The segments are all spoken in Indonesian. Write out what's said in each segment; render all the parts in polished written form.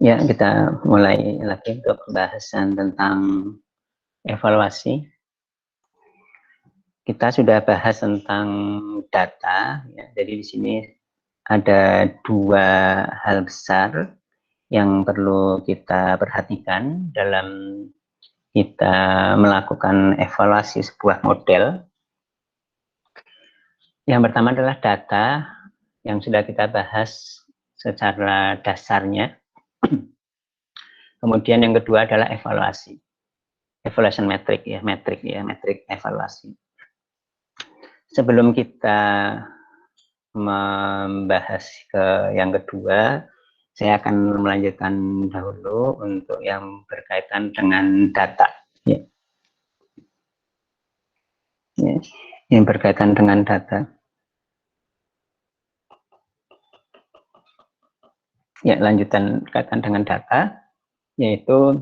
Ya, kita mulai lagi untuk pembahasan tentang evaluasi. Kita sudah bahas tentang data, ya. Jadi di sini ada dua hal besar yang perlu kita perhatikan dalam kita melakukan evaluasi sebuah model. Yang pertama adalah data yang sudah kita bahas secara dasarnya. Kemudian yang kedua adalah evaluasi. Evaluation metric metrik evaluasi. Sebelum kita membahas ke yang kedua, saya akan melanjutkan dahulu untuk yang berkaitan dengan data. Ya. Ya. Yang berkaitan dengan data. Ya, lanjutan berkaitan dengan data, yaitu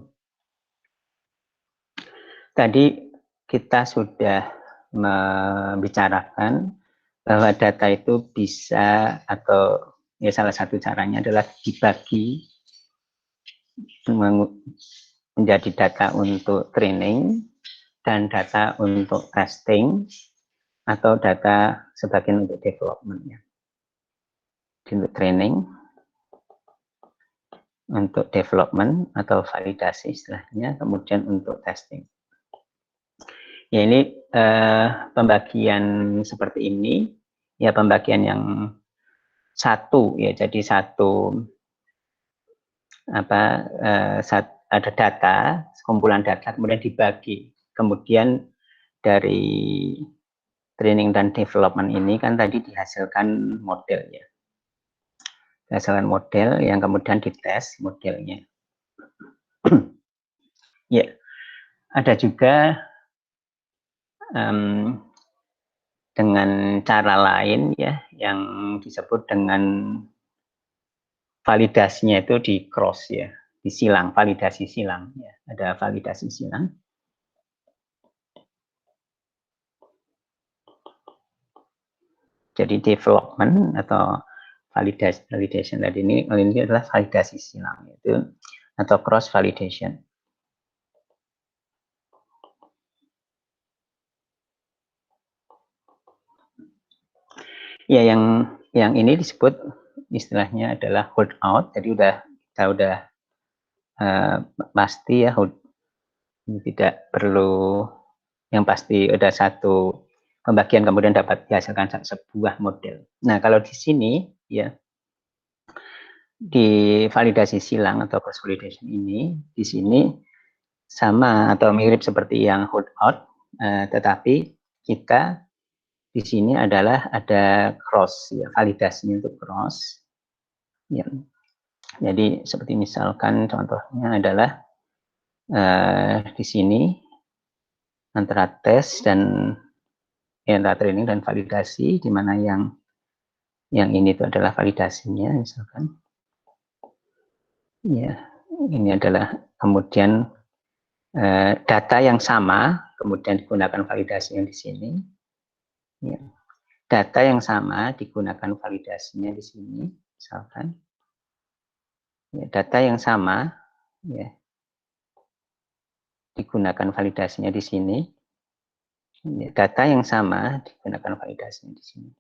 tadi kita sudah membicarakan bahwa data itu bisa, atau ya salah satu caranya adalah dibagi menjadi data untuk training dan data untuk testing atau data sebagian untuk development, ya. Untuk training, untuk development atau validasi istilahnya, kemudian untuk testing. Ya, ini pembagian seperti ini, ya pembagian yang satu, ya jadi satu ada data, kumpulan data kemudian dibagi, kemudian dari training dan development ini kan tadi dihasilkan model, ya, dihasilkan model yang kemudian dites modelnya. Ya, ada juga dengan cara lain, ya, yang disebut dengan validasinya itu di cross, ya, di silang, validasi silang, ya, ada validasi silang. Jadi development atau validation tadi ini adalah validasi silang, itu atau cross validation. Ya, yang ini disebut istilahnya adalah hold out. Jadi kita udah pasti, ya, tidak perlu, yang pasti ada satu pembagian kemudian dapat dihasilkan sebuah model. Nah, kalau di sini, ya, di validasi silang atau cross validation ini, di sini sama atau mirip seperti yang hold out, tetapi kita di sini adalah ada cross, ya, validasinya untuk cross, ya. Jadi seperti misalkan contohnya adalah di sini antara tes dan antara training dan validasi, di mana yang ini itu adalah validasinya misalkan. Ya, ini adalah kemudian data yang sama kemudian digunakan validasi yang di sini. Ya. Data yang sama digunakan validasinya di sini, misalkan. Ya, data yang sama, ya, digunakan validasinya di sini. Ya, data yang sama digunakan validasinya di sini.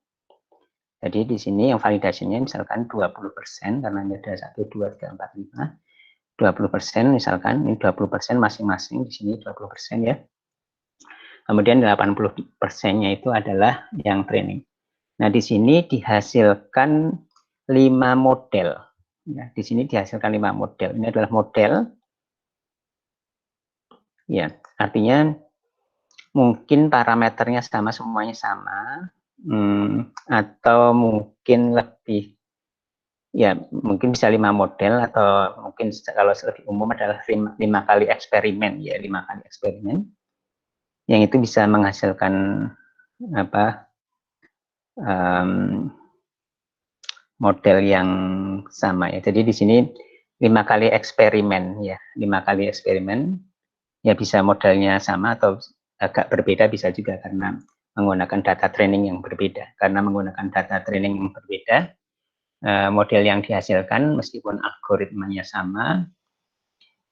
Jadi di sini yang validasinya misalkan 20%, karena ini ada 1, 2, 3, 4, 5. 20% misalkan, ini 20% masing-masing, di sini 20%, ya. Kemudian 80%-nya itu adalah yang training. Nah, di sini dihasilkan 5 model. Ya, di sini dihasilkan 5 model. Ini adalah model. Ya, artinya mungkin parameternya sama, semuanya sama, atau mungkin lebih, ya mungkin bisa 5 model, atau mungkin kalau lebih umum adalah 5 kali eksperimen, ya, 5 kali eksperimen yang itu bisa menghasilkan model yang sama, ya. Jadi di sini 5 kali eksperimen, ya, 5 kali eksperimen, ya bisa modelnya sama atau agak berbeda, bisa juga karena menggunakan data training yang berbeda. Karena menggunakan data training yang berbeda, model yang dihasilkan meskipun algoritmanya sama,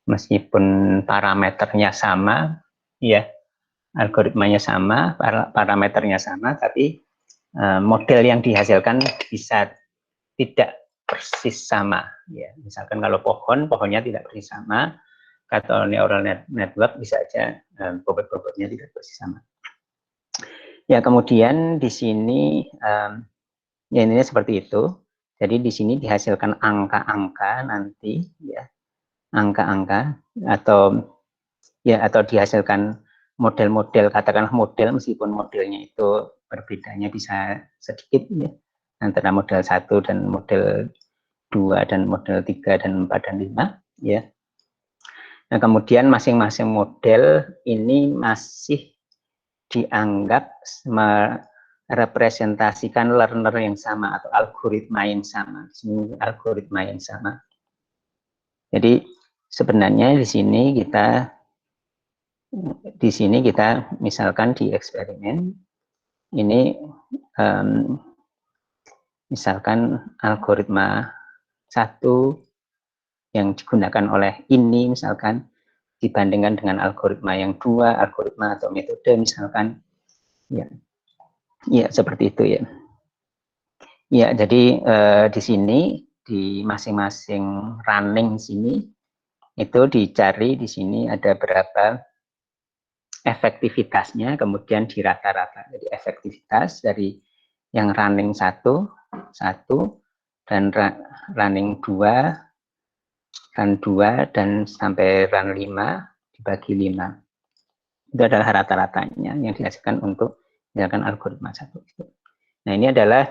meskipun parameternya sama, ya algoritmanya sama, parameternya sama, tapi model yang dihasilkan bisa tidak persis sama. Ya, misalkan kalau pohonnya tidak persis sama, atau neural network bisa aja bobot-bobotnya tidak persis sama. Ya, kemudian di sini ya ini seperti itu. Jadi di sini dihasilkan angka-angka nanti, ya angka-angka atau dihasilkan model-model, katakanlah model meskipun modelnya itu berbedanya bisa sedikit ya antara model 1 dan model 2 dan model 3 dan 4 dan 5 ya. Nah, kemudian masing-masing model ini masih dianggap merepresentasikan learner yang sama atau algoritma yang sama. Algoritma yang sama. Jadi sebenarnya di sini kita misalkan di eksperimen ini misalkan algoritma 1 yang digunakan oleh ini misalkan dibandingkan dengan algoritma yang 2, algoritma atau metode misalkan ya seperti itu ya. Ya, jadi di sini di masing-masing running sini itu dicari di sini ada berapa efektivitasnya, kemudian di rata-rata. Jadi efektivitas dari yang running 1 dan running 2, run 2 dan sampai run 5 dibagi 5. Itu adalah rata-ratanya yang dihasilkan untuk misalkan algoritma 1. Nah, ini adalah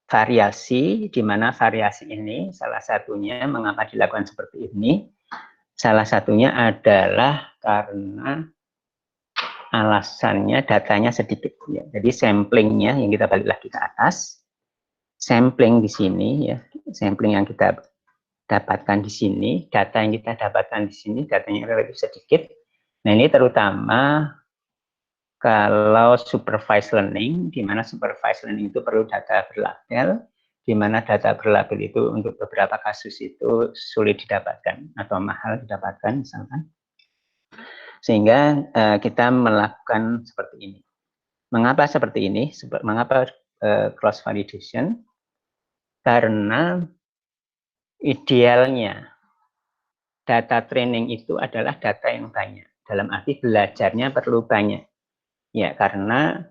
variasi, di mana variasi ini salah satunya mengapa dilakukan seperti ini, salah satunya adalah karena alasannya datanya sedikit ya. Jadi samplingnya yang kita balik lagi ke atas, sampling di sini ya, sampling yang kita dapatkan di sini, data yang kita dapatkan di sini datanya relatif sedikit. Nah, ini terutama kalau supervised learning, di mana supervised learning itu perlu data berlabel, di mana data berlabel itu untuk beberapa kasus itu sulit didapatkan atau mahal didapatkan misalkan. Sehingga kita melakukan seperti ini. Mengapa seperti ini? Mengapa cross validation? Karena idealnya data training itu adalah data yang banyak. Dalam arti belajarnya perlu banyak. Ya, karena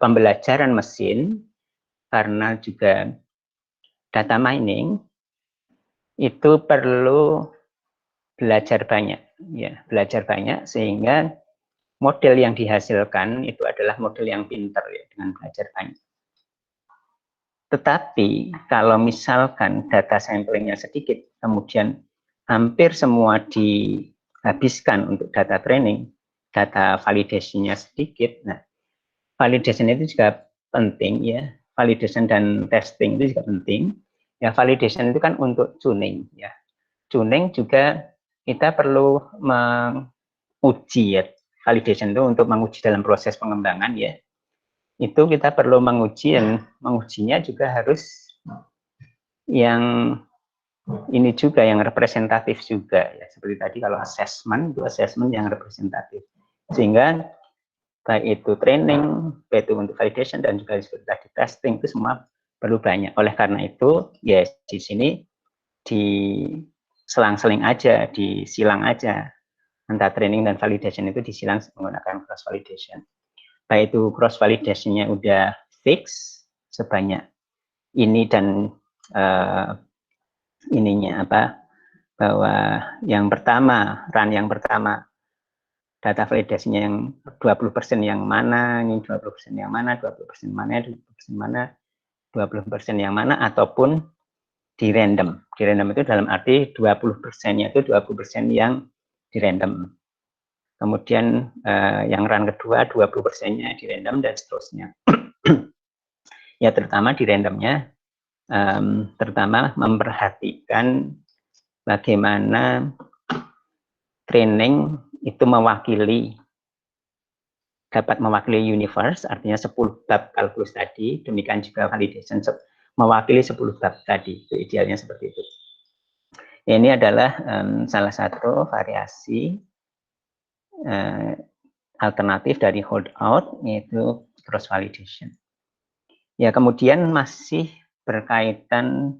pembelajaran mesin, karena juga data mining, itu perlu belajar banyak. Ya, belajar banyak sehingga model yang dihasilkan itu adalah model yang pintar ya, dengan belajar banyak. Tetapi kalau misalkan data samplingnya sedikit, kemudian hampir semua dihabiskan untuk data training, data validasinya sedikit, nah validation itu juga penting ya, validation dan testing itu juga penting. Ya, validation itu kan untuk tuning ya. Tuning juga kita perlu menguji ya. Validation itu untuk menguji dalam proses pengembangan ya. Itu kita perlu menguji dan mengujinya juga harus yang ini juga yang representatif juga ya. Seperti tadi kalau assessment itu assessment yang representatif. Sehingga baik itu training, baik itu untuk validation dan juga seperti tadi testing itu semua perlu banyak. Oleh karena itu, ya di sini diselang-seling aja, disilang aja antara training dan validation itu disilang menggunakan cross validation. Baik itu cross validation-nya udah fix sebanyak ini dan ininya apa bahwa yang pertama run yang pertama data validasinya yang 20% yang mana, ini 20% yang mana, 20% mana, 20% mana, 20% yang mana, ataupun di random. Di random itu dalam arti 20%-nya itu 20% yang di random. Kemudian yang run kedua 20%-nya di random dan seterusnya. Ya terutama di randomnya, terutama memperhatikan bagaimana training itu mewakili dapat mewakili universe, artinya 10 bab kalkulus tadi, demikian juga validation mewakili 10 bab tadi, itu idealnya seperti itu. Ini adalah salah satu variasi alternatif dari holdout, yaitu cross validation. Ya, kemudian masih berkaitan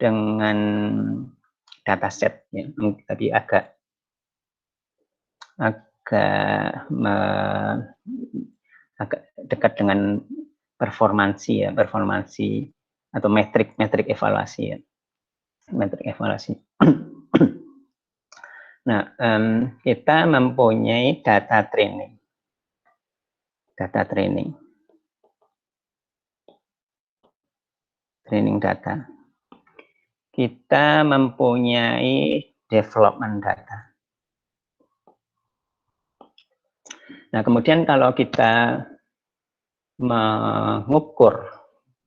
dengan dataset, ya, tadi agak dekat dengan performansi ya, performansi atau metrik evaluasi ya, metrik evaluasi. Nah, kita mempunyai data training, training data. Kita mempunyai development data. Nah, kemudian kalau kita mengukur,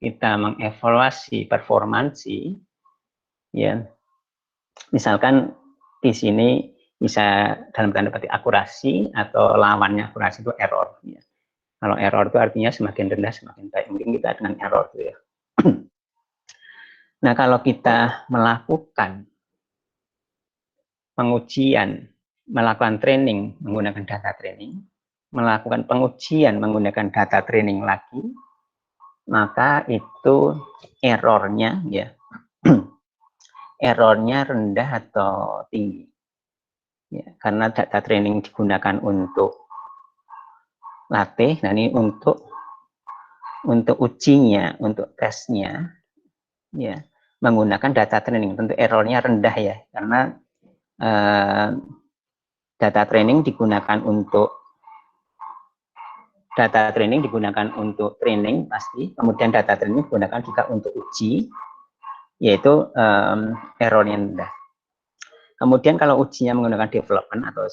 kita mengevaluasi performansi, ya, misalkan di sini bisa dalam tanda petik akurasi atau lawannya akurasi itu error. Ya. Kalau error itu artinya semakin rendah semakin baik. Mungkin kita dengan error itu ya. Nah, kalau kita melakukan pengujian, melakukan training menggunakan data training, melakukan pengujian menggunakan data training lagi, maka itu errornya ya, errornya rendah atau tinggi. Ya, karena data training digunakan untuk latih, nah ini untuk ujinya, untuk tesnya, ya menggunakan data training, tentu errornya rendah ya, karena data training digunakan untuk training pasti, kemudian data training digunakan juga untuk uji, yaitu errornya rendah. Kemudian kalau ujinya menggunakan development atau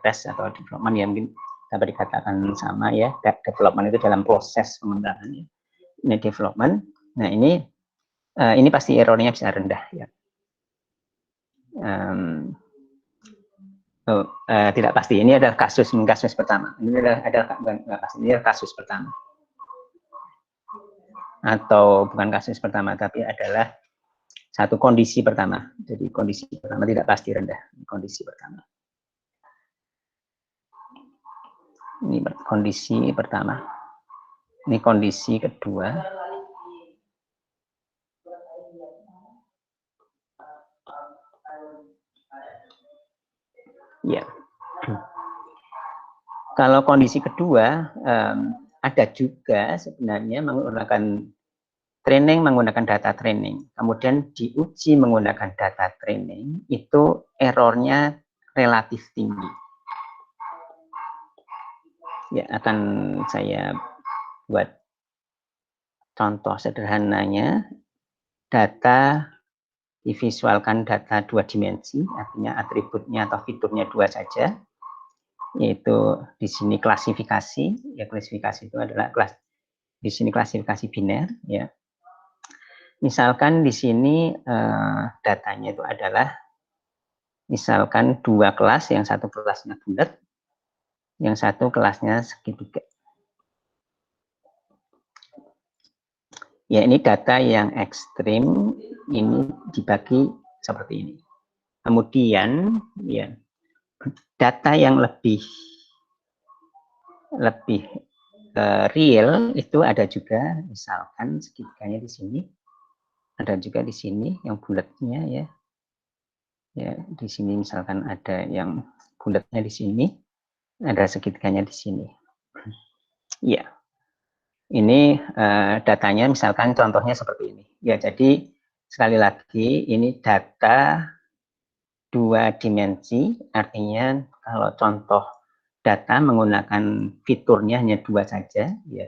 tes atau development ya mungkin dapat dikatakan sama ya, development itu dalam proses pengembangan ya. Ini development. Nah, ini pasti errornya bisa rendah ya. Tidak pasti. Ini adalah kasus pertama. Ini adalah kasus pertama. Atau bukan kasus pertama, tapi adalah satu kondisi pertama. Jadi kondisi pertama tidak pasti rendah. Kondisi pertama. Ini kondisi pertama. Ini kondisi kedua. Ya. Kalau kondisi kedua, ada juga sebenarnya menggunakan training menggunakan data training, kemudian diuji menggunakan data training, itu errornya relatif tinggi. Ya, akan saya buat contoh sederhananya, data divisualkan data 2 dimensi, artinya atributnya atau fiturnya 2 saja, yaitu di sini klasifikasi, ya klasifikasi itu adalah di sini klasifikasi biner, ya. Misalkan di sini datanya itu adalah misalkan 2 kelas, yang satu kelasnya bulat, yang satu kelasnya segitiga. Ya, ini data yang ekstrim, ini dibagi seperti ini. Kemudian, ya, data yang lebih real itu ada juga, misalkan segitiganya di sini, ada juga di sini yang bulatnya ya. Ya, di sini misalkan ada yang bulatnya di sini, ada segitiganya di sini. Ya. Ini datanya misalkan contohnya seperti ini. Ya, jadi sekali lagi ini data 2 dimensi, artinya kalau contoh data menggunakan fiturnya hanya 2 saja, ya,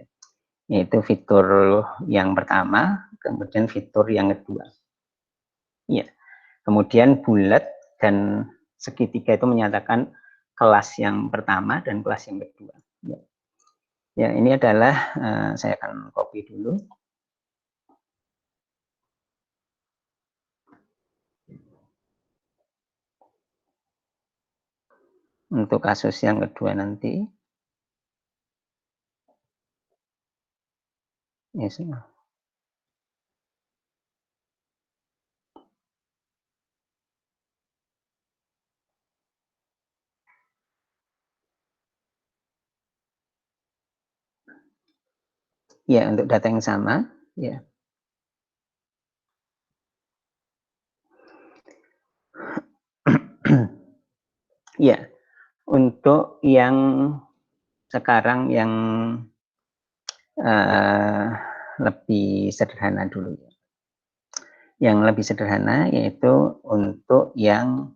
yaitu fitur yang pertama, kemudian fitur yang kedua. Ya, kemudian bulat dan segitiga itu menyatakan kelas yang pertama dan kelas yang kedua. Ya, ya ini adalah saya akan copy dulu. Untuk kasus yang kedua nanti. Yes. Ya, untuk data yang sama, ya. Ya, untuk yang sekarang yang lebih sederhana dulu. Yang lebih sederhana yaitu untuk yang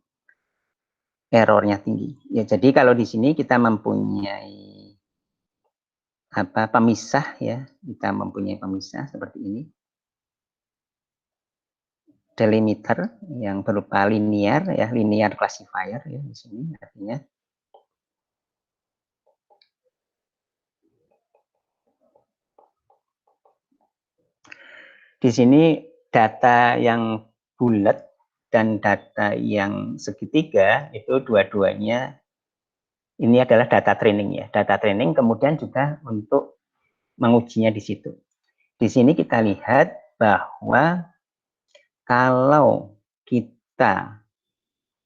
errornya tinggi. Ya, jadi kalau di sini kita mempunyai pemisah ya, kita mempunyai pemisah seperti ini. Delimiter yang berupa linear ya, linear classifier ya di sini artinya. Di sini data yang bulat dan data yang segitiga itu dua-duanya ini adalah data training ya. Data training kemudian juga untuk mengujinya di situ. Di sini kita lihat bahwa kalau kita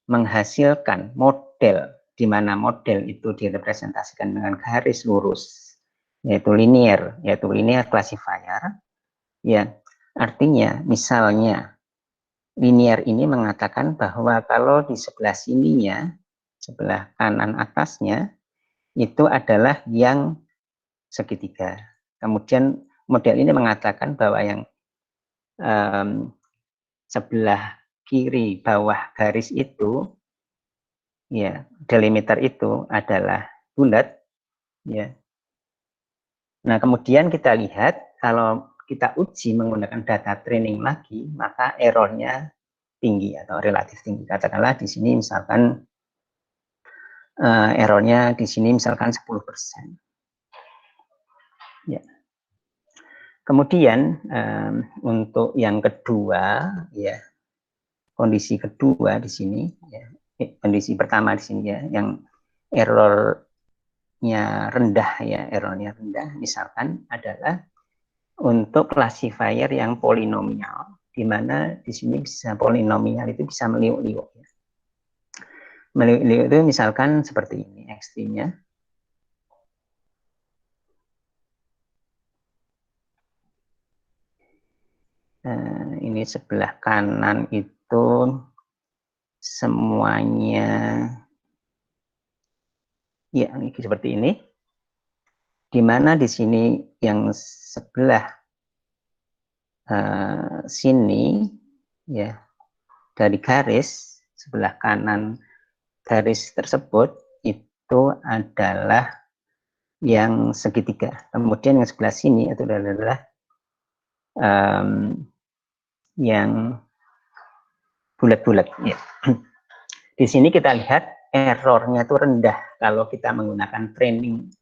menghasilkan model di mana model itu direpresentasikan dengan garis lurus yaitu linear classifier ya, artinya misalnya linear ini mengatakan bahwa kalau di sebelah sininya, sebelah kanan atasnya itu adalah yang segitiga. Kemudian model ini mengatakan bahwa yang sebelah kiri bawah garis itu ya, delimiter itu adalah bulat ya. Nah, kemudian kita lihat kalau kita uji menggunakan data training lagi, maka errornya tinggi atau relatif tinggi. Katakanlah di sini misalkan errornya di sini misalkan 10%. Ya. Kemudian untuk yang kedua ya, kondisi kedua di sini ya, kondisi pertama di sini ya, yang errornya rendah ya, errornya rendah misalkan adalah untuk classifier yang polinomial, di mana di sini bisa polinomial itu bisa meliuk-liuk ya. Meliuk-liuk itu misalkan seperti ini ekstrimnya. Ini sebelah kanan itu semuanya ya seperti ini, di mana di sini yang sebelah sini ya dari garis sebelah kanan garis tersebut itu adalah yang segitiga. Kemudian yang sebelah sini itu adalah yang bulat-bulat. Ya. Di sini kita lihat errornya itu rendah kalau kita menggunakan training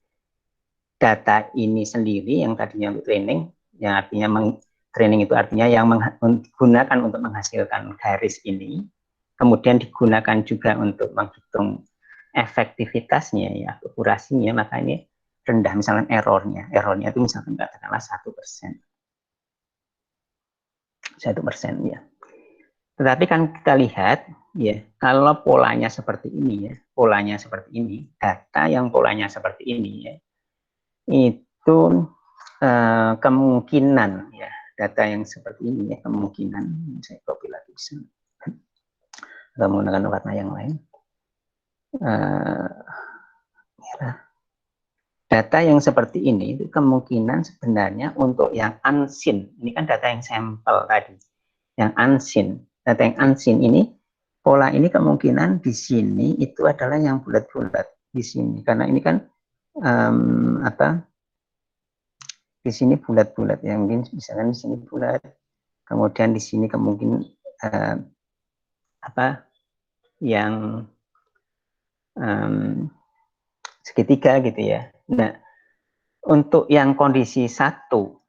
data ini sendiri yang tadinya untuk training, yang artinya training itu artinya yang menggunakan untuk menghasilkan garis ini, kemudian digunakan juga untuk menghitung efektivitasnya ya, akurasinya, maka ini rendah misalnya errornya itu misalkan katakanlah 1%. 1% ya. Tetapi kan kita lihat ya, kalau polanya seperti ini ya, data yang polanya seperti ini ya, itu kemungkinan ya, data yang seperti ini ya, kemungkinan saya copy lagi bisa atau menggunakan warna yang lain. Data yang seperti ini itu kemungkinan sebenarnya untuk yang unseen, ini kan data yang sampel tadi, yang unseen, data yang unseen ini pola ini kemungkinan di sini itu adalah yang bulat-bulat di sini, karena ini kan di sini bulat-bulat ya, mungkin misalkan di sini bulat, kemudian di sini kemungkinan yang segitiga gitu ya. Nah, untuk yang kondisi satu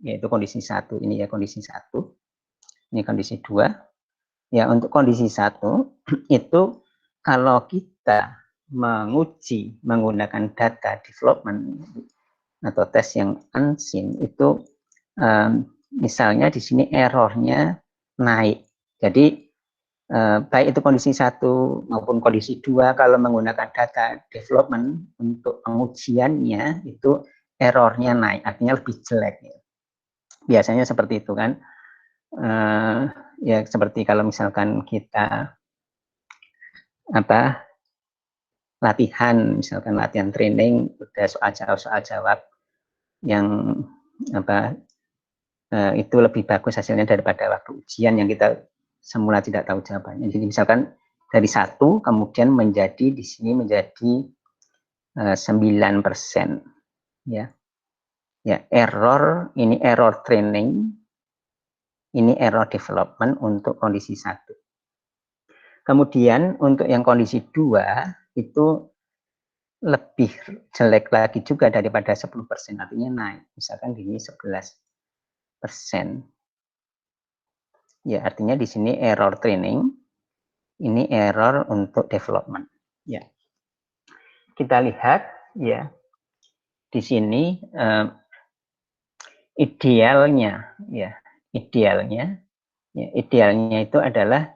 yaitu kondisi satu ini ya, kondisi satu, ini kondisi dua ya. Untuk kondisi satu itu kalau kita menguji menggunakan data development atau tes yang unseen itu misalnya di sini errornya naik. Jadi baik itu kondisi 1 maupun kondisi 2 kalau menggunakan data development untuk pengujiannya itu errornya naik, artinya lebih jelek. Biasanya seperti itu kan. Ya seperti kalau misalkan kita latihan, misalkan latihan training, udah soal jawab yang itu lebih bagus hasilnya daripada waktu ujian yang kita semula tidak tahu jawabannya. Jadi misalkan dari 1 kemudian menjadi di sini menjadi 9%, ya. Ya, error ini error training, ini error development untuk kondisi 1. Kemudian untuk yang kondisi 2 itu lebih jelek lagi juga daripada 10%, artinya naik. Misalkan ini 11%. Ya, artinya di sini error training, ini error untuk development. Ya. Kita lihat ya. Di sini idealnya itu adalah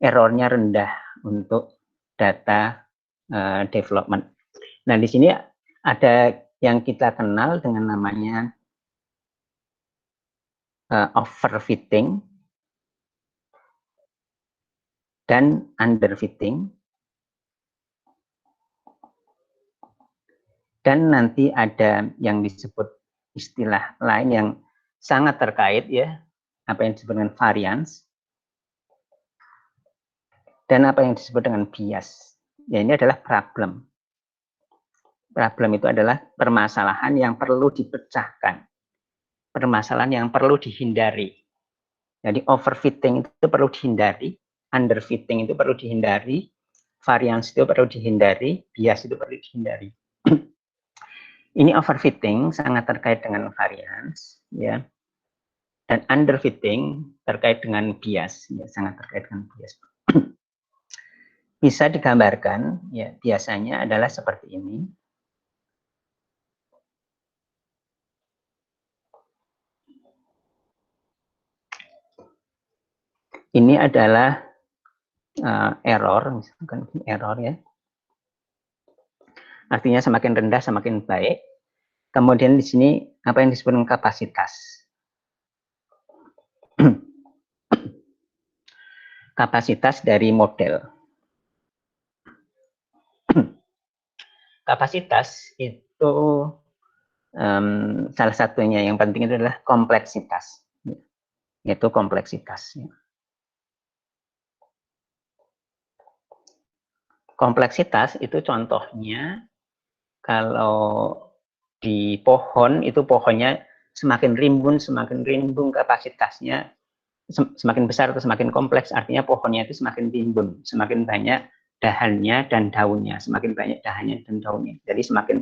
errornya rendah untuk data development. Nah, di sini ada yang kita kenal dengan namanya overfitting dan underfitting. Dan nanti ada yang disebut istilah lain yang sangat terkait ya, apa yang disebut dengan variance dan apa yang disebut dengan bias. Ya, ini adalah problem. Problem itu adalah permasalahan yang perlu dipecahkan. Permasalahan yang perlu dihindari. Jadi overfitting itu perlu dihindari, underfitting itu perlu dihindari, variance itu perlu dihindari, bias itu perlu dihindari. Ini overfitting sangat terkait dengan variance, ya, dan underfitting terkait dengan bias, ya, sangat terkait dengan bias. Bisa digambarkan, ya, biasanya adalah seperti ini. Ini adalah error, misalkan error ya. Artinya semakin rendah semakin baik. Kemudian di sini apa yang disebut dengan kapasitas. Kapasitas dari model. Kapasitas itu salah satunya yang penting itu adalah kompleksitas. Yaitu kompleksitas. Kompleksitas itu contohnya kalau di pohon itu pohonnya semakin rimbun kapasitasnya semakin besar atau semakin kompleks, artinya pohonnya itu semakin rimbun, semakin banyak dahannya dan daunnya, semakin banyak dahannya dan daunnya. Jadi semakin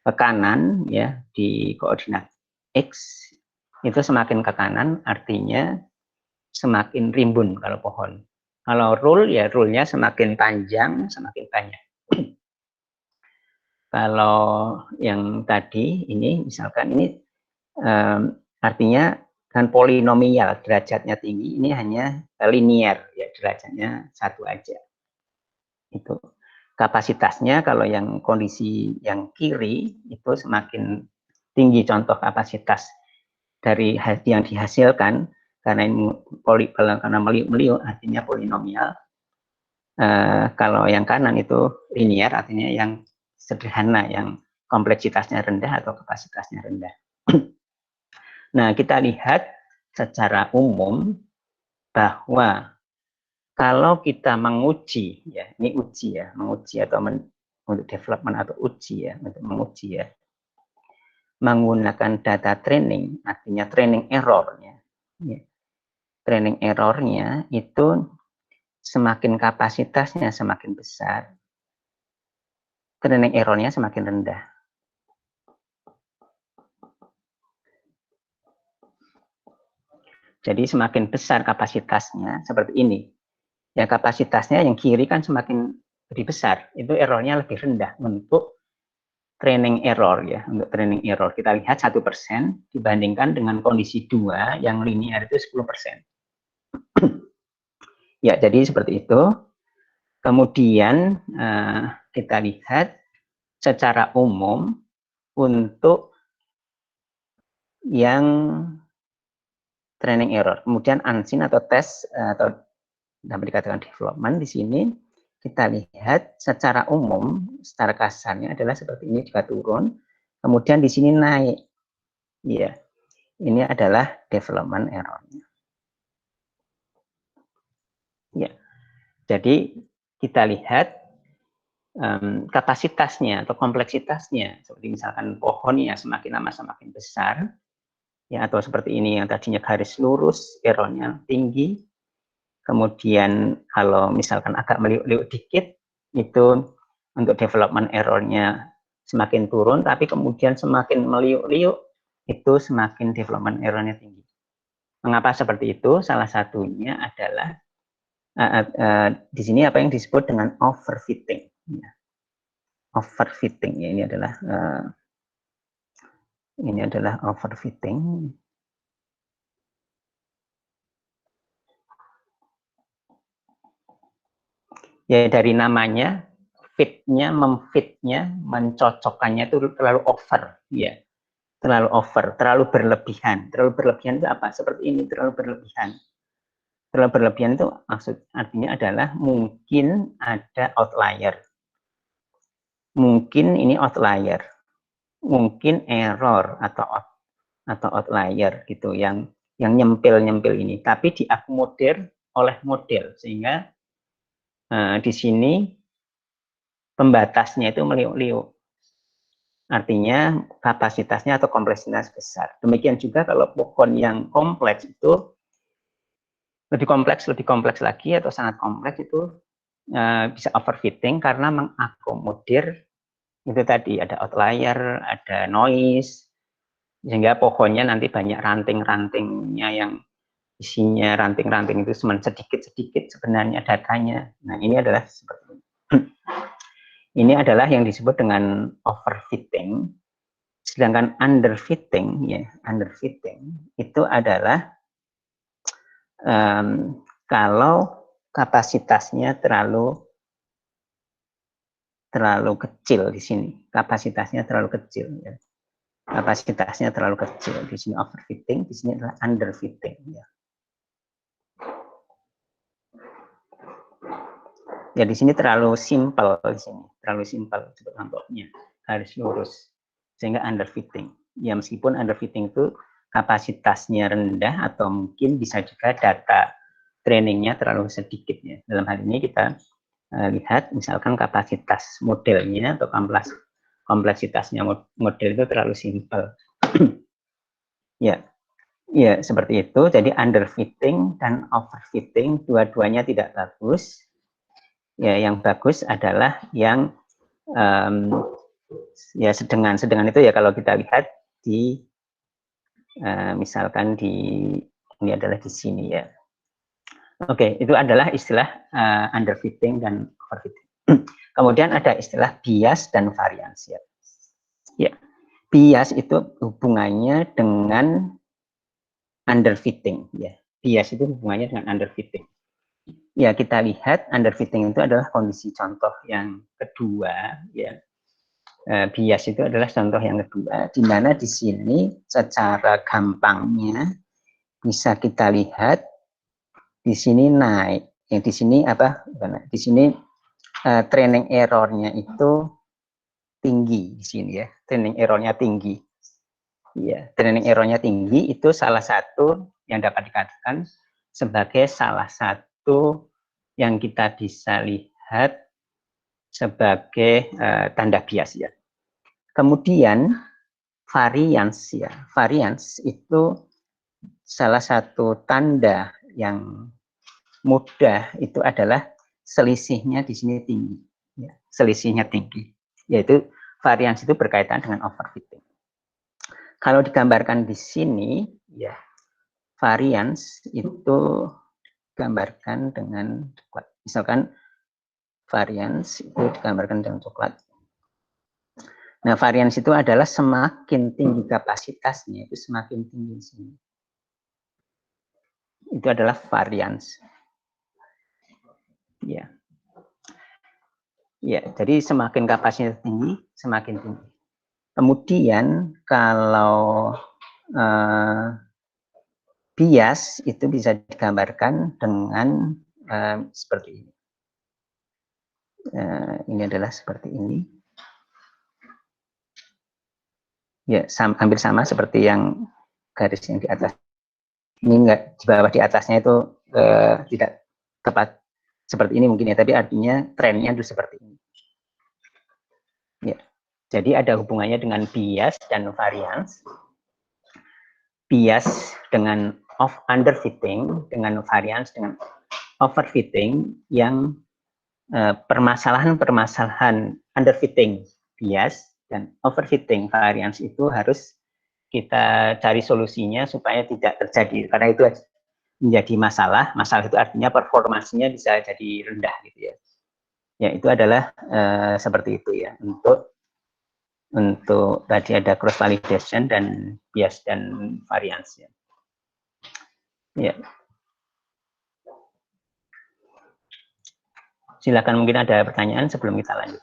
ke kanan ya di koordinat X itu semakin ke kanan artinya semakin rimbun kalau pohon. Kalau rule-nya semakin panjang, semakin banyak. Kalau yang tadi ini, misalkan ini artinya kan polinomial, derajatnya tinggi, ini hanya linear, ya derajatnya 1 aja. Itu kapasitasnya kalau yang kondisi yang kiri itu semakin tinggi contoh kapasitas dari yang dihasilkan karena ini karena meliuk artinya polinomial. Kalau yang kanan itu linear artinya yang sederhana, yang kompleksitasnya rendah atau kapasitasnya rendah. Nah, kita lihat secara umum bahwa kalau kita menguji, ya ini uji ya, menguji atau untuk development atau uji ya, untuk menguji ya, menggunakan data training, artinya training errornya, ya. Training errornya itu semakin kapasitasnya semakin besar, training errornya semakin rendah. Jadi semakin besar kapasitasnya seperti ini. Ya kapasitasnya yang kiri kan semakin lebih besar, itu errornya lebih rendah untuk training error ya. Untuk training error kita lihat 1% dibandingkan dengan kondisi 2 yang linear itu 10%. Ya, jadi seperti itu. Kemudian kita lihat secara umum untuk yang training error. Kemudian unseen atau tes atau dapat dikatakan development di sini kita lihat secara umum, secara kasarnya adalah seperti ini jika turun, kemudian di sini naik. Ya, ini adalah development errornya. Ya, jadi kita lihat kapasitasnya atau kompleksitasnya, seperti misalkan pohonnya semakin lama semakin besar, ya, atau seperti ini yang tadinya garis lurus, errornya tinggi. Kemudian kalau misalkan agak meliuk-liuk dikit, itu untuk development errornya semakin turun, tapi kemudian semakin meliuk-liuk, itu semakin development errornya tinggi. Mengapa seperti itu? Salah satunya adalah di sini apa yang disebut dengan overfitting. Overfitting ya, ini adalah overfitting. Ya dari namanya, fitnya, memfitnya, mencocokkannya itu terlalu over, ya, terlalu over, terlalu berlebihan. Terlalu berlebihan itu apa? Seperti ini, terlalu berlebihan. Terlalu berlebihan itu artinya adalah mungkin ada outlier. Mungkin ini outlier, mungkin error atau outlier gitu yang nyempil ini, tapi diakomodir oleh model sehingga di sini pembatasnya itu meliuk-liuk. Artinya kapasitasnya atau kompleksitas besar. Demikian juga kalau pohon yang kompleks itu lebih kompleks lagi atau sangat kompleks itu bisa overfitting karena mengakomodir itu tadi ada outlier, ada noise, sehingga pohonnya nanti banyak ranting-rantingnya yang isinya ranting-ranting itu cuma sedikit-sedikit sebenarnya datanya. Nah, ini adalah seperti ini. Ini adalah yang disebut dengan overfitting. Sedangkan underfitting, ya, underfitting itu adalah kalau kapasitasnya terlalu kecil di sini. Kapasitasnya terlalu kecil. Ya. Kapasitasnya terlalu kecil. Di sini overfitting, di sini adalah underfitting. Ya. Ya di sini terlalu simpel di sini, terlalu simpel sebut contohnya garis lurus sehingga underfitting. Ya meskipun underfitting itu kapasitasnya rendah atau mungkin bisa juga data trainingnya terlalu sedikit ya. Dalam hal ini kita lihat misalkan kapasitas modelnya atau kompleksitasnya model itu terlalu simpel. Ya, ya seperti itu. Jadi underfitting dan overfitting dua-duanya tidak bagus. Ya, yang bagus adalah yang ya sedang itu ya kalau kita lihat di misalkan di ini adalah di sini ya. Oke, itu adalah istilah underfitting dan overfitting. Kemudian ada istilah bias dan varians ya. Ya, bias itu hubungannya dengan underfitting ya. Bias itu hubungannya dengan underfitting. Ya, kita lihat underfitting itu adalah kondisi contoh yang kedua ya. Bias itu adalah contoh yang kedua di mana di sini secara gampangnya bisa kita lihat di sini naik. Di sini apa? Di sini training errornya itu tinggi di sini ya. Training errornya tinggi. Ya, training errornya tinggi itu salah satu yang dapat dikatakan sebagai salah satu yang kita bisa lihat sebagai tanda bias ya. Kemudian varians ya. Varians itu salah satu tanda yang mudah itu adalah selisihnya di sini tinggi. Ya, selisihnya tinggi. Yaitu varians itu berkaitan dengan overfitting. Kalau digambarkan di sini, ya varians itu digambarkan dengan coklat. Misalkan varians itu digambarkan dengan coklat. Nah, varians itu adalah semakin tinggi kapasitasnya, itu semakin tinggi di sini. Itu adalah varians. Ya. Ya, jadi semakin kapasitas tinggi, semakin tinggi. Kemudian kalau bias itu bisa digambarkan dengan seperti ini. Ini adalah seperti ini. Ya, hampir sama seperti yang garis yang di atas. Ini enggak di bawah, di atasnya itu tidak tepat seperti ini mungkin ya, tapi artinya trennya itu seperti ini. Ya, jadi ada hubungannya dengan bias dan variance. Bias dengan underfitting, dengan variance dengan overfitting, yang permasalahan-permasalahan underfitting bias dan overfitting variance itu harus kita cari solusinya supaya tidak terjadi, karena itu menjadi masalah. Masalah itu artinya performasinya bisa jadi rendah gitu ya. Ya, itu adalah seperti itu ya. Untuk tadi ada cross validation dan bias dan variance ya. Ya. Silakan, mungkin ada pertanyaan sebelum kita lanjut.